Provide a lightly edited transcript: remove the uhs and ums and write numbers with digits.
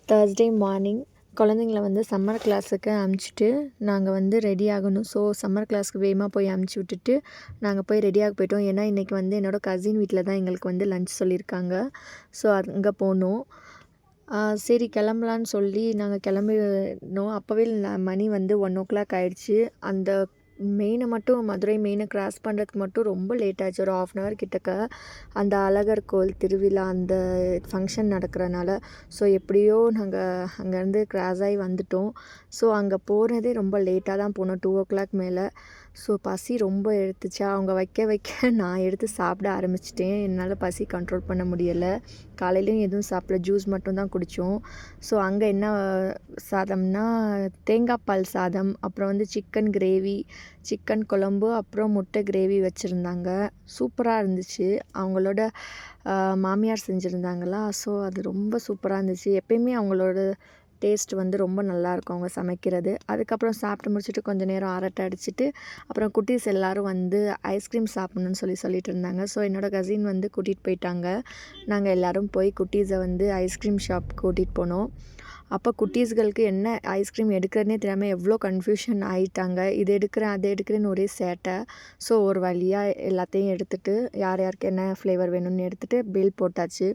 Thursday morning குழந்தைங்கள வந்து summer கிளாஸுக்கு அனுப்பிச்சிட்டு நாங்கள் வந்து ரெடி ஆகணும். ஸோ சம்மர் கிளாஸ்க்கு வேகமாக போய் அனுப்பிச்சி விட்டுட்டு நாங்கள் போய் ரெடியாக போயிட்டோம். ஏன்னா இன்றைக்கி வந்து என்னோடய கசின் வீட்டில் தான் எங்களுக்கு வந்து லன்ச் சொல்லியிருக்காங்க. ஸோ அங்கே போனோம். சரி கிளம்பலான்னு சொல்லி நாங்கள் கிளம்பினோம். அப்போவே மணி வந்து 1:00 ஆயிடுச்சு. அந்த மெயினை மட்டும் மதுரை மெயினை கிராஸ் பண்ணுறதுக்கு மட்டும் ரொம்ப லேட் ஆச்சு. ஒரு 1/2 hour கிட்டக்க அந்த அழகர் கோவில் திருவிழா அந்த ஃபங்க்ஷன் நடக்கிறனால. ஸோ எப்படியோ நாங்கள் அங்கேருந்து கிராஸ் ஆகி வந்துட்டோம். ஸோ அங்கே போகிறதே ரொம்ப லேட்டாக தான் போனோம், 2:00 மேலே. ஸோ பசி ரொம்ப எடுத்துச்சா, அவங்க வைக்க நான் எடுத்து சாப்பிட ஆரம்பிச்சிட்டேன். என்னால் பசி கண்ட்ரோல் பண்ண முடியலை. காலையிலையும் எதுவும் சாப்பிடல, ஜூஸ் மட்டும் தான் குடித்தோம். ஸோ அங்கே என்ன சாதம்னா தேங்காய் பால் சாதம், அப்புறம் வந்து சிக்கன் கிரேவி, சிக்கன் குழம்பு, அப்புறம் முட்டை கிரேவி வச்சுருந்தாங்க. சூப்பராக இருந்துச்சு. அவங்களோட மாமியார் செஞ்சுருந்தாங்களா, ஸோ அது ரொம்ப சூப்பராக இருந்துச்சு. எப்பயுமே அவங்களோட டேஸ்ட் வந்து ரொம்ப நல்லாயிருக்கும் அவங்க சமைக்கிறது. அதுக்கப்புறம் சாப்பிட்டு முடிச்சுட்டு கொஞ்சம் நேரம் அரட்டை அடிச்சுட்டு அப்புறம் குட்டீஸ் எல்லோரும் வந்து ஐஸ்கிரீம் சாப்பிட்ணுன்னு சொல்லிட்டு இருந்தாங்க. ஸோ என்னோடய கசின் வந்து கூட்டிகிட்டு போயிட்டாங்க. நாங்கள் எல்லோரும் போய் குட்டீஸை வந்து ஐஸ்கிரீம் ஷாப் கூட்டிகிட்டு போனோம். அப்போ குட்டீஸ்களுக்கு என்ன ஐஸ்கிரீம் எடுக்கிறதுனே தெரியாமல் எவ்வளோ கன்ஃபியூஷன் ஆகிட்டாங்க. இது எடுக்கிறேன் அது எடுக்கிறேன்னு ஒரே சேட்டை. ஸோ ஒரு வழியாக எல்லாத்தையும் எடுத்துகிட்டு யார் யாருக்கு என்ன ஃப்ளேவர் வேணும்னு எடுத்துகிட்டு பில் போட்டாச்சு.